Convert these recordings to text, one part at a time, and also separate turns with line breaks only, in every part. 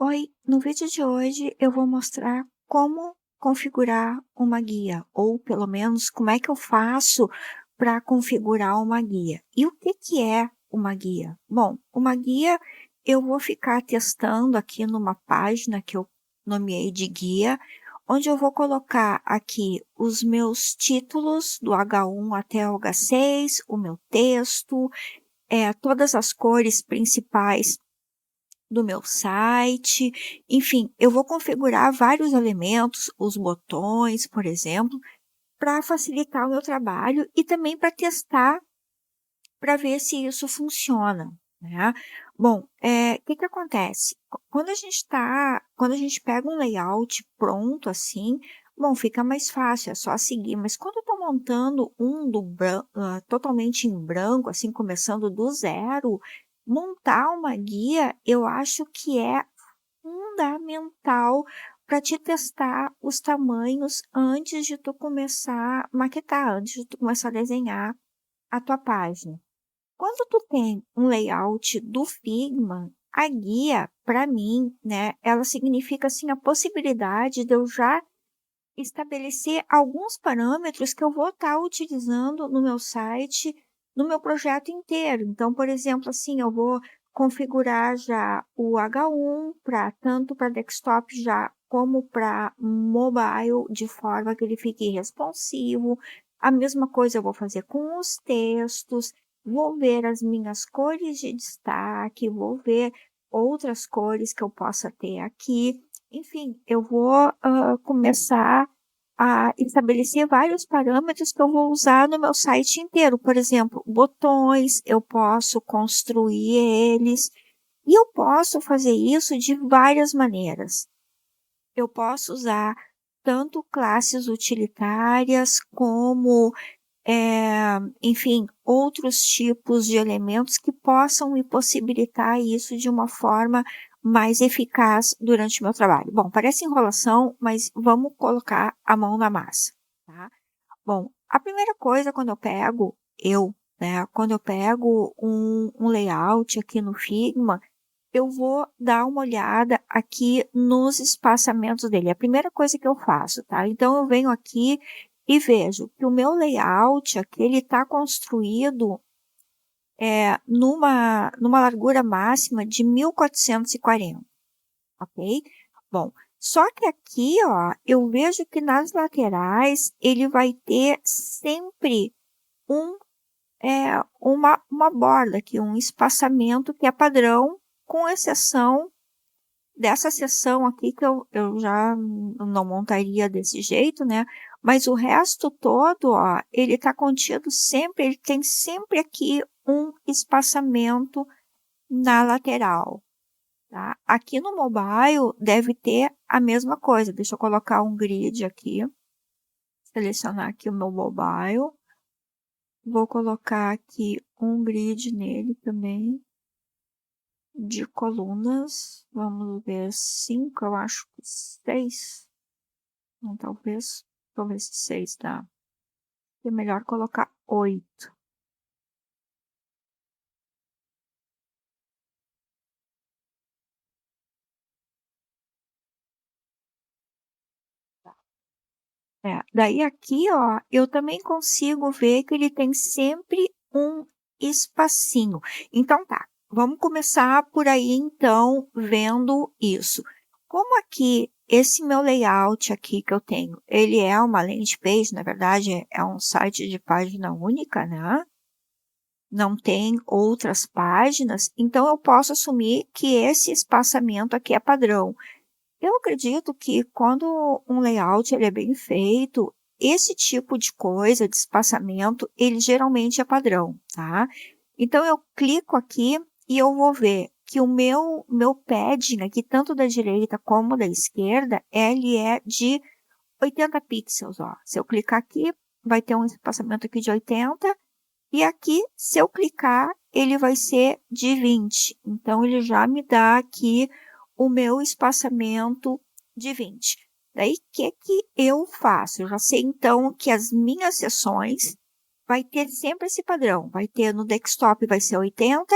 Oi, no vídeo de hoje eu vou mostrar como configurar uma guia, ou pelo menos como é que eu faço para configurar uma guia. E o que que é uma guia? Bom, uma guia eu vou ficar testando aqui numa página que eu nomeei de guia, onde eu vou colocar aqui os meus títulos do H1 até o H6, o meu texto, todas as cores principais do meu site, enfim, eu vou configurar vários elementos, os botões, por exemplo, para facilitar o meu trabalho e também para testar, para ver se isso funciona, né? Bom, o que que acontece? Quando a gente pega um layout pronto assim, bom, fica mais fácil, é só seguir. Mas quando eu estou montando totalmente em branco, assim, começando do zero, montar uma guia, eu acho que é fundamental para te testar os tamanhos antes de tu começar a maquetar, antes de tu começar a desenhar a tua página. Quando tu tem um layout do Figma, a guia, para mim, né, ela significa assim a possibilidade de eu já estabelecer alguns parâmetros que eu vou estar utilizando no meu site, no meu projeto inteiro. Então, por exemplo, assim, eu vou configurar já o H1 para tanto para desktop já como para mobile, de forma que ele fique responsivo. A mesma coisa eu vou fazer com os textos, vou ver as minhas cores de destaque, vou ver outras cores que eu possa ter aqui. Enfim, eu vou começar a estabelecer vários parâmetros que eu vou usar no meu site inteiro. Por exemplo, botões, eu posso construir eles e eu posso fazer isso de várias maneiras. Eu posso usar tanto classes utilitárias como, enfim, outros tipos de elementos que possam me possibilitar isso de uma forma mais eficaz durante o meu trabalho. Bom, parece enrolação, mas vamos colocar a mão na massa, tá? Bom, a primeira coisa quando eu pego um layout aqui no Figma, eu vou dar uma olhada aqui nos espaçamentos dele. É a primeira coisa que eu faço, tá? Então, eu venho aqui e vejo que o meu layout aqui, ele está construído numa largura máxima de 1440, ok? Bom, só que aqui, ó, eu vejo que nas laterais ele vai ter sempre um, uma borda aqui, um espaçamento que é padrão, com exceção dessa seção aqui que eu já não montaria desse jeito, né? Mas o resto todo, ó, ele tá contido sempre, ele tem sempre aqui um espaçamento na lateral, tá? Aqui no mobile deve ter a mesma coisa. Deixa eu colocar um grid aqui, selecionar aqui o meu mobile. Vou colocar aqui um grid nele também, de colunas. Vamos ver, 5, eu acho que 6. Não, talvez 6 dá. É melhor colocar 8. Daí aqui, ó, eu também consigo ver que ele tem sempre um espacinho. Então tá, vamos começar por aí então, vendo isso. Como aqui, esse meu layout aqui que eu tenho, ele é uma landing page, na verdade é um site de página única, né? Não tem outras páginas, então eu posso assumir que esse espaçamento aqui é padrão. Eu acredito que quando um layout ele é bem feito, esse tipo de coisa, de espaçamento, ele geralmente é padrão, tá? Então eu clico aqui e eu vou ver que o meu padding aqui, tanto da direita como da esquerda, ele é de 80 pixels, ó. Se eu clicar aqui, vai ter um espaçamento aqui de 80, e aqui, se eu clicar, ele vai ser de 20. Então, ele já me dá aqui o meu espaçamento de 20. Daí, o que que eu faço? Eu já sei, então, que as minhas sessões vai ter sempre esse padrão. Vai ter no desktop vai ser 80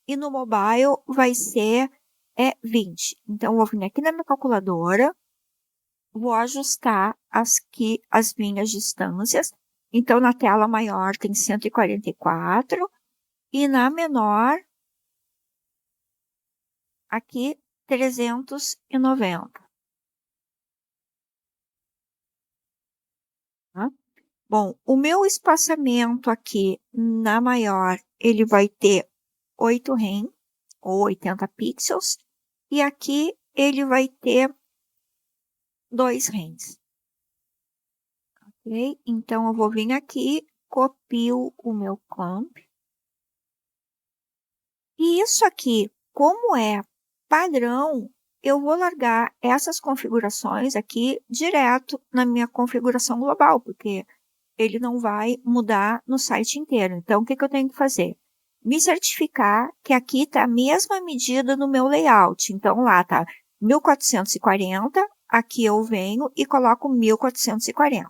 e no mobile vai ser é 20. Então, eu vou vir aqui na minha calculadora, vou ajustar as minhas distâncias. Então, na tela maior tem 144 e na menor, aqui, 390. Tá? Bom, o meu espaçamento aqui na maior, ele vai ter 8 rem, ou 80 pixels, e aqui ele vai ter 2 rens. Ok? Então, eu vou vir aqui, copio o meu clamp. E isso aqui, como é padrão, eu vou largar essas configurações aqui direto na minha configuração global, porque ele não vai mudar no site inteiro. Então, o que eu tenho que fazer? Me certificar que aqui está a mesma medida no meu layout. Então, lá está 1440, aqui eu venho e coloco 1440.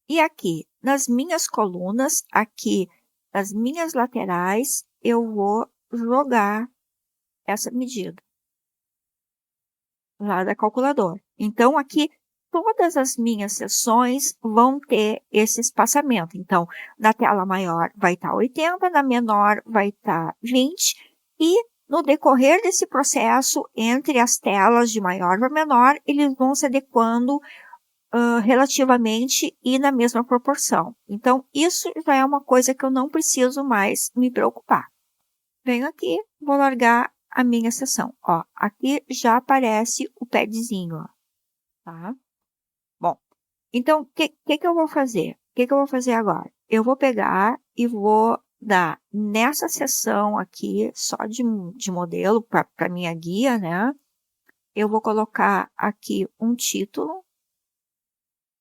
E aqui, nas minhas colunas, aqui nas minhas laterais, eu vou jogar essa medida lá da calculadora. Então, aqui, todas as minhas seções vão ter esse espaçamento. Então, na tela maior vai estar 80, na menor vai estar 20, e no decorrer desse processo, entre as telas de maior para menor, eles vão se adequando relativamente e na mesma proporção. Então, isso já é uma coisa que eu não preciso mais me preocupar. Venho aqui, vou largar a minha seção. Ó, aqui já aparece o padzinho, ó, tá? Bom, então, o que eu vou fazer? O que eu vou fazer agora? Eu vou pegar e vou dar nessa seção aqui, só de modelo, para minha guia, né? Eu vou colocar aqui um título,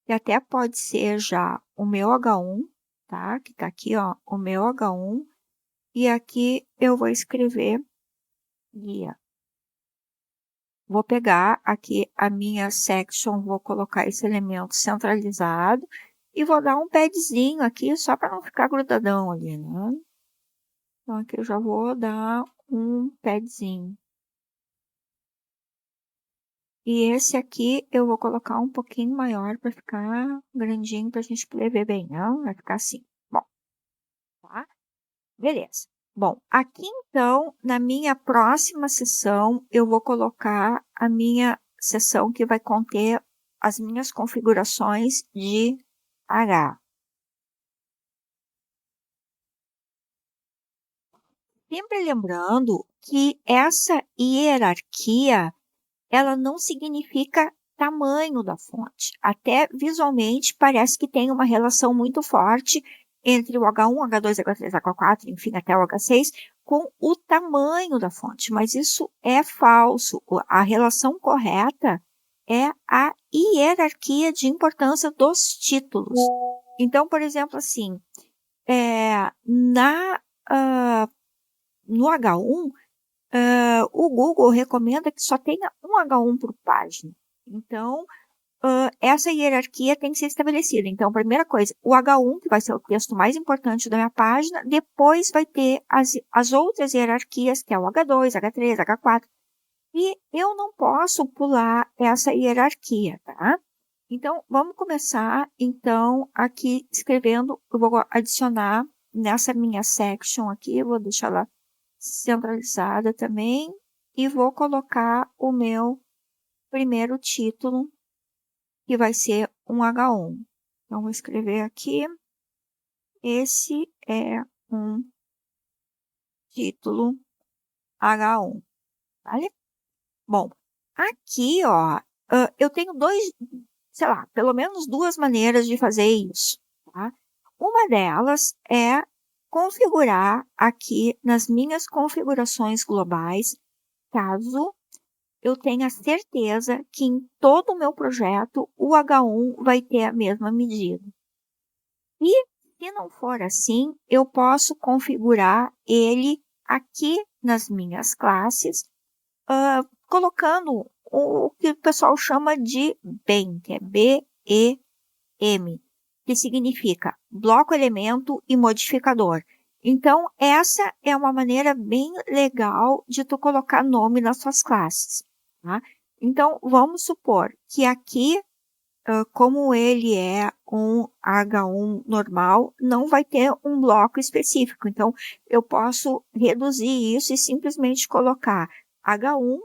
que até pode ser já o meu H1, tá? Que tá aqui, ó, o meu H1. E aqui eu vou escrever guia. Vou pegar aqui a minha section, vou colocar esse elemento centralizado e vou dar um padzinho aqui só para não ficar grudadão ali, né? Então, aqui eu já vou dar um padzinho. E esse aqui eu vou colocar um pouquinho maior para ficar grandinho para a gente poder ver bem, não? Vai ficar assim. Bom, tá? Beleza. Bom, aqui então, na minha próxima sessão, eu vou colocar a minha sessão que vai conter as minhas configurações de H. Sempre lembrando que essa hierarquia, ela não significa tamanho da fonte. Até visualmente parece que tem uma relação muito forte entre o H1, H2, H3, H4, enfim, até o H6, com o tamanho da fonte. Mas isso é falso. A relação correta é a hierarquia de importância dos títulos. Então, por exemplo, assim, no H1, o Google recomenda que só tenha um H1 por página. Então, essa hierarquia tem que ser estabelecida. Então, primeira coisa, o H1, que vai ser o texto mais importante da minha página, depois vai ter as outras hierarquias, que é o H2, H3, H4. E eu não posso pular essa hierarquia, tá? Então, vamos começar, então, aqui escrevendo, eu vou adicionar nessa minha section aqui, eu vou deixar ela centralizada também, e vou colocar o meu primeiro título, que vai ser um H1. Então, vou escrever aqui, esse é um título H1, vale? Bom, aqui, ó, eu tenho sei lá, pelo menos duas maneiras de fazer isso, tá? Uma delas é configurar aqui nas minhas configurações globais, caso eu tenha certeza que em todo o meu projeto o H1 vai ter a mesma medida. E se não for assim, eu posso configurar ele aqui nas minhas classes, colocando o que o pessoal chama de BEM, que é BEM, que significa bloco elemento e modificador. Então, essa é uma maneira bem legal de tu colocar nome nas suas classes, tá? Então, vamos supor que aqui, como ele é um H1 normal, não vai ter um bloco específico. Então, eu posso reduzir isso e simplesmente colocar H1,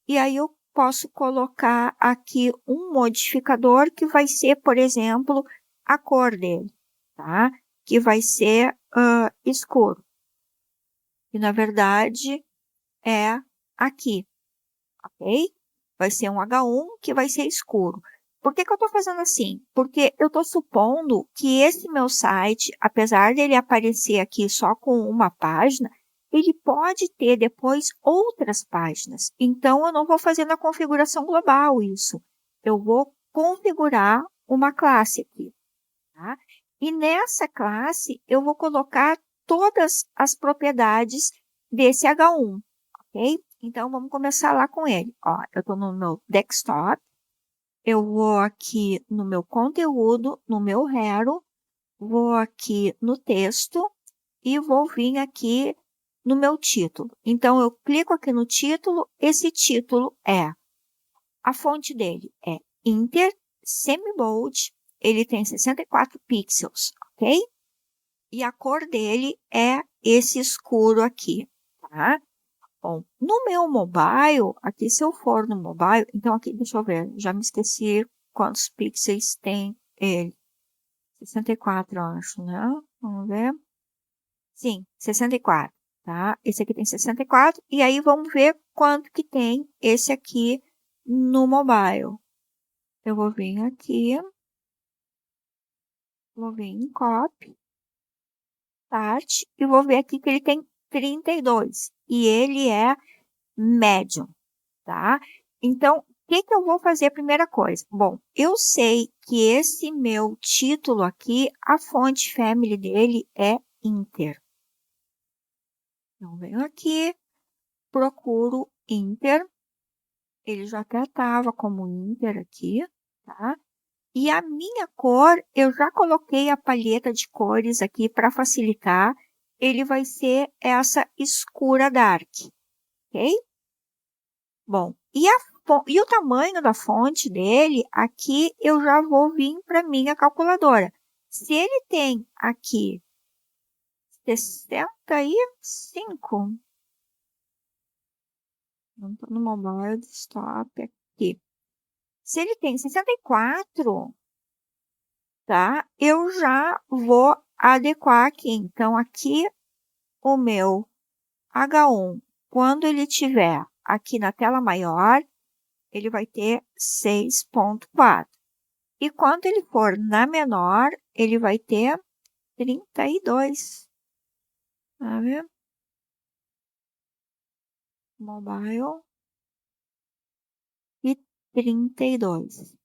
e aí eu posso colocar aqui um modificador que vai ser, por exemplo, a cor dele, tá? Que vai ser escuro. E na verdade é aqui, ok? Vai ser um H1 que vai ser escuro. Por que que eu estou fazendo assim? Porque eu estou supondo que esse meu site, apesar dele aparecer aqui só com uma página, ele pode ter depois outras páginas. Então, eu não vou fazer na configuração global isso. Eu vou configurar uma classe aqui, tá? E nessa classe, eu vou colocar todas as propriedades desse H1, ok? Então, vamos começar lá com ele. Ó, eu estou no meu desktop, eu vou aqui no meu conteúdo, no meu hero, vou aqui no texto e vou vir aqui no meu título. Então, eu clico aqui no título, esse título a fonte dele é Inter, semi-bold, ele tem 64 pixels, ok? E a cor dele é esse escuro aqui, tá? Bom, no meu mobile, aqui se eu for no mobile, então aqui, deixa eu ver, já me esqueci quantos pixels tem ele. 64, eu acho, né? Vamos ver. Sim, 64, tá? Esse aqui tem 64, e aí vamos ver quanto que tem esse aqui no mobile. Eu vou vir aqui, vou vir em copy, start, e vou ver aqui que ele tem 32, e ele é médium, tá? Então, o que que eu vou fazer a primeira coisa? Bom, eu sei que esse meu título aqui, a fonte family dele é Inter. Então, venho aqui, procuro Inter, ele já até estava como Inter aqui, tá? E a minha cor, eu já coloquei a palheta de cores aqui para facilitar. Ele vai ser essa escura dark, ok? Bom, e o tamanho da fonte dele, aqui eu já vou vir para minha calculadora. Se ele tem aqui 65, não estou no mobile desktop aqui. Se ele tem 64, tá? Eu já vou adequar aqui. Então, aqui o meu H1, quando ele tiver aqui na tela maior, ele vai ter 6.4. E quando ele for na menor, ele vai ter 32. Tá vendo? Mobile e 32.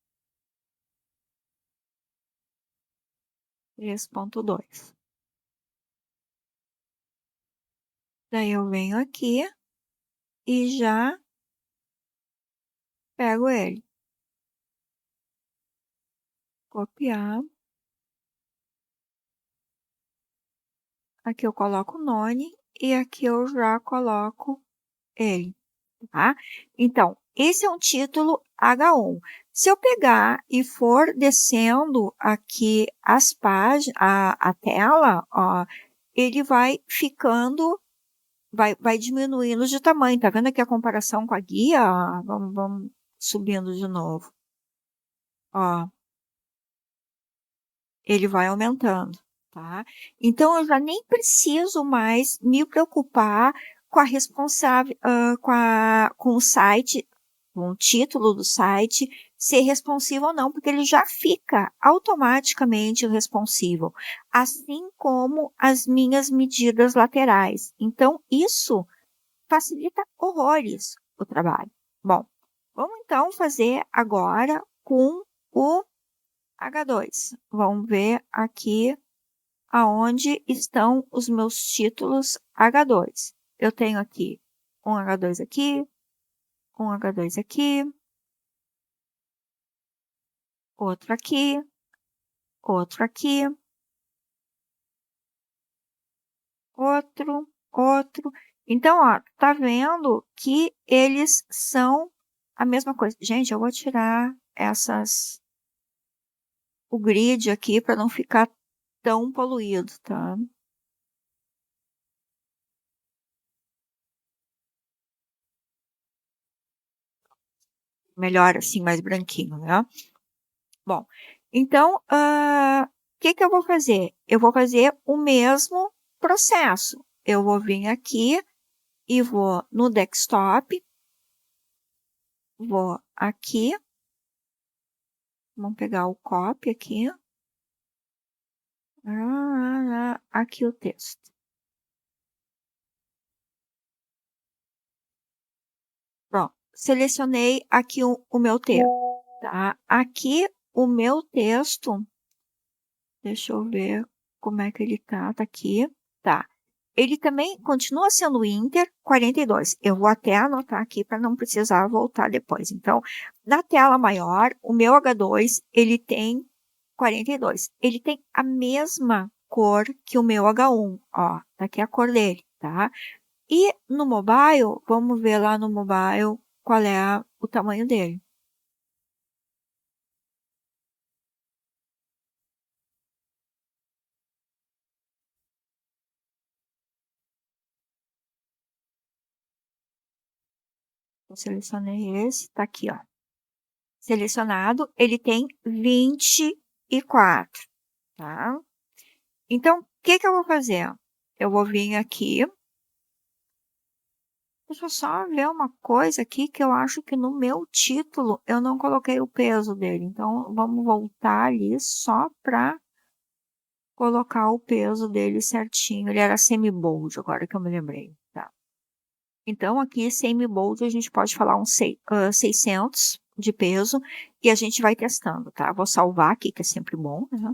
3.2. Daí eu venho aqui e já pego ele. Copiar. Aqui eu coloco o nome e aqui eu já coloco ele, tá? Então, esse é um título H1. Se eu pegar e for descendo aqui as páginas, a tela, ó, ele vai ficando, vai diminuindo de tamanho. Tá vendo aqui a comparação com a guia? Ó, vamos subindo de novo. Ó, ele vai aumentando, tá? Então, eu já nem preciso mais me preocupar com a responsável, com o site, com o título do site ser responsivo ou não, porque ele já fica automaticamente responsivo, assim como as minhas medidas laterais. Então, isso facilita horrores o trabalho. Bom, vamos então fazer agora com o H2. Vamos ver aqui aonde estão os meus títulos H2. Eu tenho aqui um H2 aqui, um H2 aqui, outro aqui, outro aqui, outro. Então, ó, tá vendo que eles são a mesma coisa. Gente, eu vou tirar o grid aqui para não ficar tão poluído, tá? Melhor assim, mais branquinho, né? Bom, então, o que que eu vou fazer? Eu vou fazer o mesmo processo. Eu vou vir aqui e vou no desktop, vou aqui, vamos pegar o copy aqui, aqui o texto. Pronto, selecionei aqui o meu texto, tá? Aqui o meu texto, deixa eu ver como é que ele tá aqui, tá? Ele também continua sendo Inter 42. Eu vou até anotar aqui para não precisar voltar depois. Então, na tela maior, o meu H2, ele tem 42. Ele tem a mesma cor que o meu H1, ó, tá aqui a cor dele, tá? E no mobile, vamos ver lá no mobile qual é o tamanho dele. Eu selecionei esse, tá aqui, ó. Selecionado, ele tem 24, tá? Então, o que que eu vou fazer? Eu vou vir aqui. Deixa eu só ver uma coisa aqui que eu acho que no meu título eu não coloquei o peso dele. Então, vamos voltar ali só para colocar o peso dele certinho. Ele era semi-bold, agora que eu me lembrei. Tá. Então, aqui, semi-bold, a gente pode falar uns 600 de peso e a gente vai testando, tá? Vou salvar aqui, que é sempre bom, né?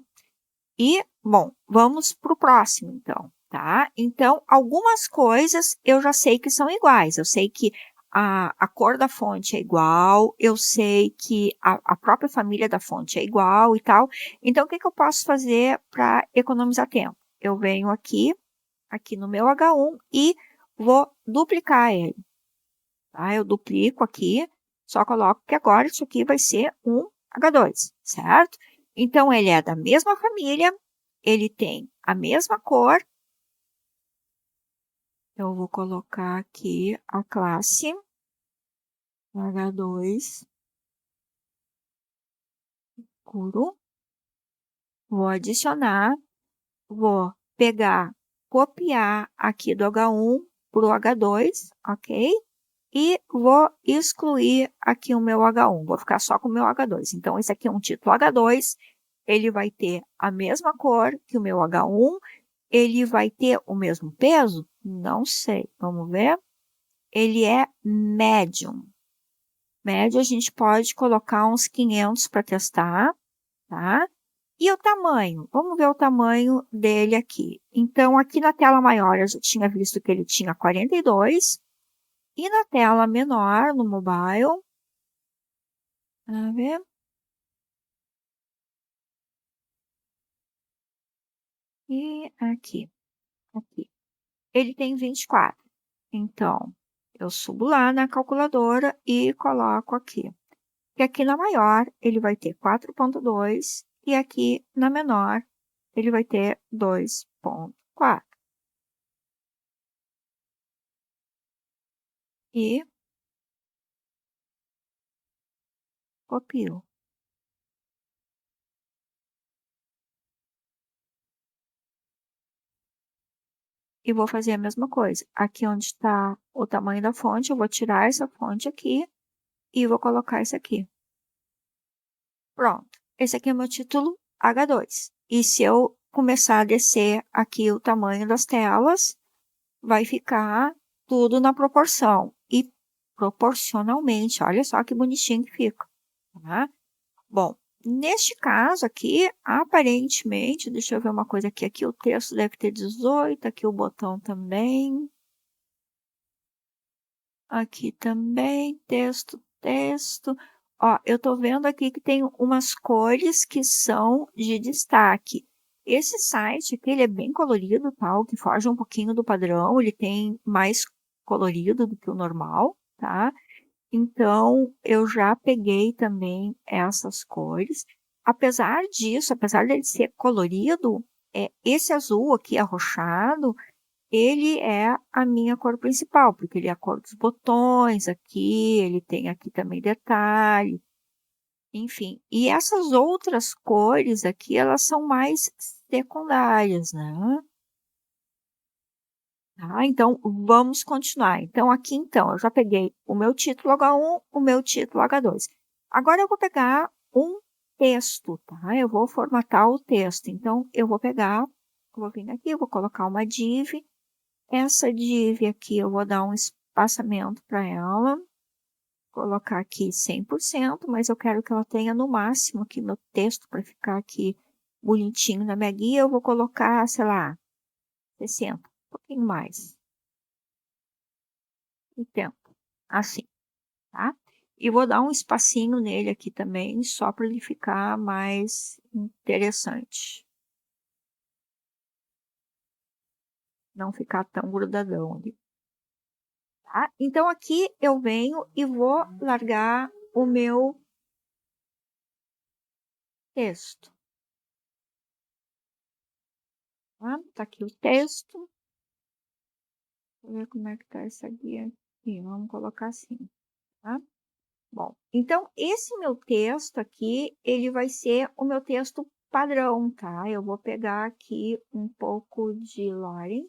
E, bom, vamos para o próximo, então, tá? Então, algumas coisas eu já sei que são iguais. Eu sei que a cor da fonte é igual, eu sei que a própria família da fonte é igual e tal. Então, o que que eu posso fazer para economizar tempo? Eu venho aqui no meu H1 e vou duplicar ele, tá? Eu duplico aqui, só coloco que agora isso aqui vai ser um H2, certo? Então, ele é da mesma família, ele tem a mesma cor. Eu vou colocar aqui a classe H2 escuro. Vou adicionar, vou pegar, copiar aqui do H1 para o H2, ok? E vou excluir aqui o meu H1, vou ficar só com o meu H2. Então, esse aqui é um título H2, ele vai ter a mesma cor que o meu H1, ele vai ter o mesmo peso? Não sei, vamos ver. Ele é médium. Médio a gente pode colocar uns 500 para testar, tá? E o tamanho? Vamos ver o tamanho dele aqui. Então, aqui na tela maior eu já tinha visto que ele tinha 42. E na tela menor, no mobile, vamos ver, e aqui. Ele tem 24. Então, eu subo lá na calculadora e coloco aqui. E aqui na maior, ele vai ter 4,2 e aqui na menor, ele vai ter 2,4. E copio. E vou fazer a mesma coisa. Aqui onde está o tamanho da fonte, eu vou tirar essa fonte aqui e vou colocar esse aqui. Pronto. Esse aqui é o meu título H2. E se eu começar a descer aqui o tamanho das telas, vai ficar tudo na proporção. E proporcionalmente, olha só que bonitinho que fica. Tá? Bom, neste caso aqui, aparentemente, deixa eu ver uma coisa aqui. Aqui o texto deve ter 18, aqui o botão também. Aqui também, texto. Ó, eu tô vendo aqui que tem umas cores que são de destaque. esse site aqui, ele é bem colorido, tal, que foge um pouquinho do padrão, ele tem mais colorido do que o normal, tá? Então, eu já peguei também essas cores. Apesar disso, apesar dele ser colorido, esse azul aqui arroxado, ele é a minha cor principal, porque ele é a cor dos botões aqui, ele tem aqui também detalhe, enfim. E essas outras cores aqui, elas são mais secundárias, né? Tá? Então, vamos continuar. Então, aqui, então, eu já peguei o meu título H1, o meu título H2. Agora, eu vou pegar um texto, tá? Eu vou formatar o texto. Então, eu vou pegar, eu vou vir aqui, eu vou colocar uma div. Essa div aqui, eu vou dar um espaçamento para ela. Colocar aqui 100%, mas eu quero que ela tenha no máximo aqui meu texto para ficar aqui bonitinho na minha guia. Eu vou colocar, sei lá, 60, um pouquinho mais. E tempo, assim, tá? E vou dar um espacinho nele aqui também, só para ele ficar mais interessante. Não ficar tão grudadão ali. Tá? Então, aqui eu venho e vou largar o meu texto. Tá? Tá aqui o texto. Vou ver como é que tá essa guia aqui. Vamos colocar assim, tá? Bom, então esse meu texto aqui, ele vai ser o meu texto padrão, tá? Eu vou pegar aqui um pouco de Lore.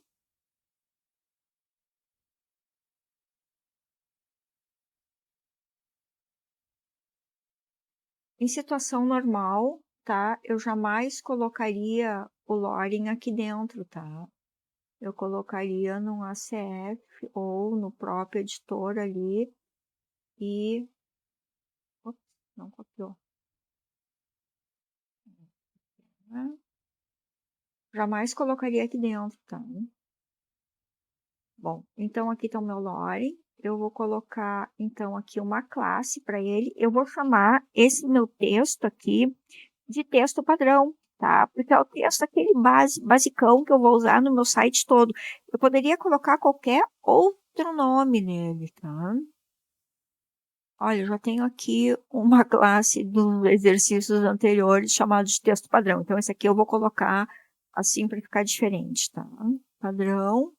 Em situação normal, tá? Eu jamais colocaria o Loren aqui dentro, tá? Eu colocaria num ACF ou no próprio editor ali e... Ops, não copiou. Né? Jamais colocaria aqui dentro, tá? Bom, então aqui está o meu Lore. Eu vou colocar, então, aqui uma classe para ele. Eu vou chamar esse meu texto aqui de texto padrão, tá? Porque é o texto aquele basicão que eu vou usar no meu site todo. Eu poderia colocar qualquer outro nome nele, tá? Olha, eu já tenho aqui uma classe dos exercícios anteriores chamado de texto padrão. Então, esse aqui eu vou colocar assim para ficar diferente, tá? Padrão.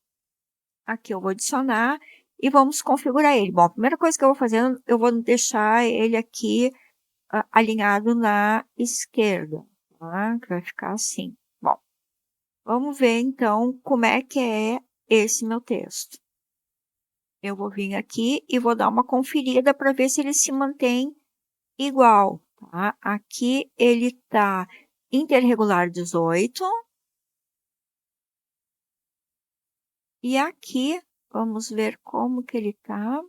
Aqui eu vou adicionar e vamos configurar ele. Bom, a primeira coisa que eu vou fazer, eu vou deixar ele aqui alinhado na esquerda, tá? Que vai ficar assim. Bom, vamos ver então como é que é esse meu texto. Eu vou vir aqui e vou dar uma conferida para ver se ele se mantém igual, tá? Aqui ele está interregular 18 e aqui vamos ver como que ele está.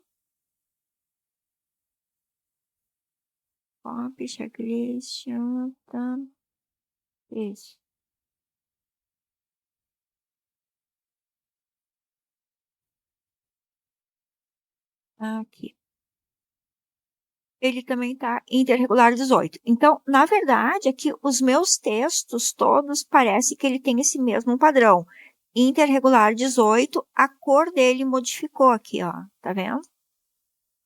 Copy, checklist, tá. Isso. Aqui. Ele também está interregular 18. Então, na verdade, aqui os meus textos todos parece que ele tem esse mesmo padrão. Interregular 18, a cor dele modificou aqui, ó. Tá vendo?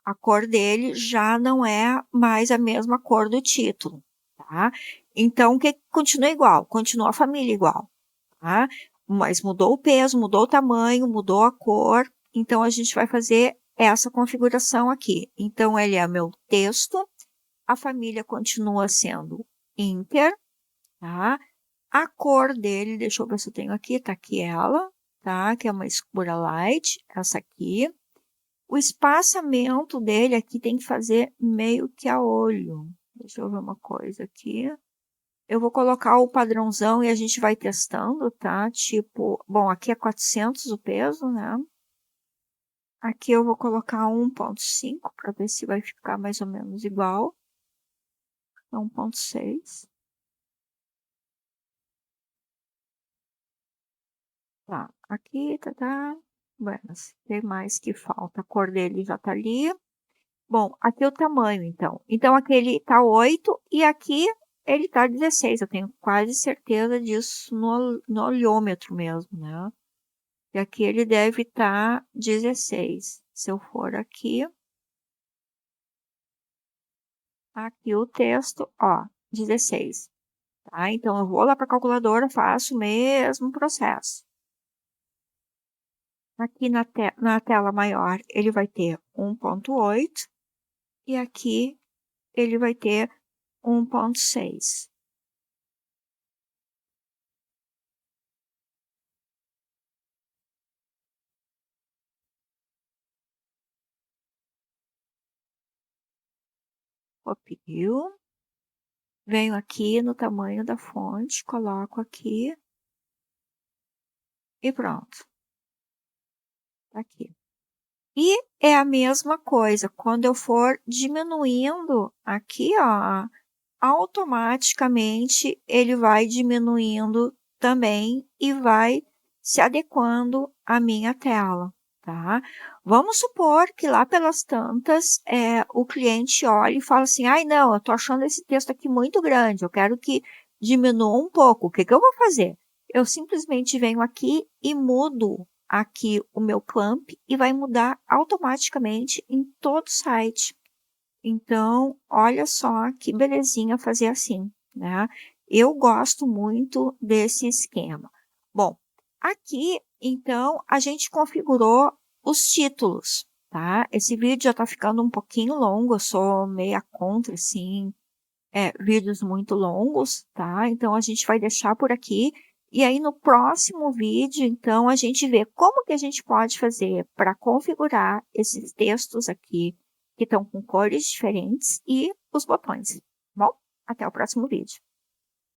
A cor dele já não é mais a mesma cor do título, tá? Então, o que continua igual? Continua a família igual, tá? Mas mudou o peso, mudou o tamanho, mudou a cor. Então, a gente vai fazer essa configuração aqui. Então, ele é meu texto. A família continua sendo Inter, tá? A cor dele, deixa eu ver se eu tenho aqui, tá aqui ela, tá? Que é uma escura light, essa aqui. O espaçamento dele aqui tem que fazer meio que a olho. Deixa eu ver uma coisa aqui. Eu vou colocar o padrãozão e a gente vai testando, tá? Tipo, bom, aqui é 400 o peso, né? Aqui eu vou colocar 1.5 para ver se vai ficar mais ou menos igual. 1.6. Tá, aqui, tá. Buenas. Tem mais que falta. A cor dele já tá ali. Bom, aqui é o tamanho, então. Então, aqui ele tá 8 e aqui ele tá 16, eu tenho quase certeza disso no olhômetro mesmo, né? E aqui ele deve estar 16. Se eu for aqui o texto, ó, 16. Tá? Então eu vou lá para a calculadora, faço o mesmo processo. Aqui na tela maior ele vai ter 1.8 e aqui ele vai ter 1.6. Copio, venho aqui no tamanho da fonte, coloco aqui e pronto. Tá aqui. E é a mesma coisa, quando eu for diminuindo aqui, ó, automaticamente ele vai diminuindo também e vai se adequando à minha tela, tá? Vamos supor que lá pelas tantas o cliente olha e fala assim, ai não, eu tô achando esse texto aqui muito grande, eu quero que diminua um pouco. O que que eu vou fazer? Eu simplesmente venho aqui e mudo aqui o meu clamp e vai mudar automaticamente em todo o site. Então, olha só que belezinha fazer assim, né? Eu gosto muito desse esquema. Bom, aqui, então, a gente configurou os títulos, tá? Esse vídeo já tá ficando um pouquinho longo, eu sou meia contra, assim, vídeos muito longos, tá? Então, a gente vai deixar por aqui. E aí, no próximo vídeo, então, a gente vê como que a gente pode fazer para configurar esses textos aqui, que estão com cores diferentes, e os botões. Bom, até o próximo vídeo.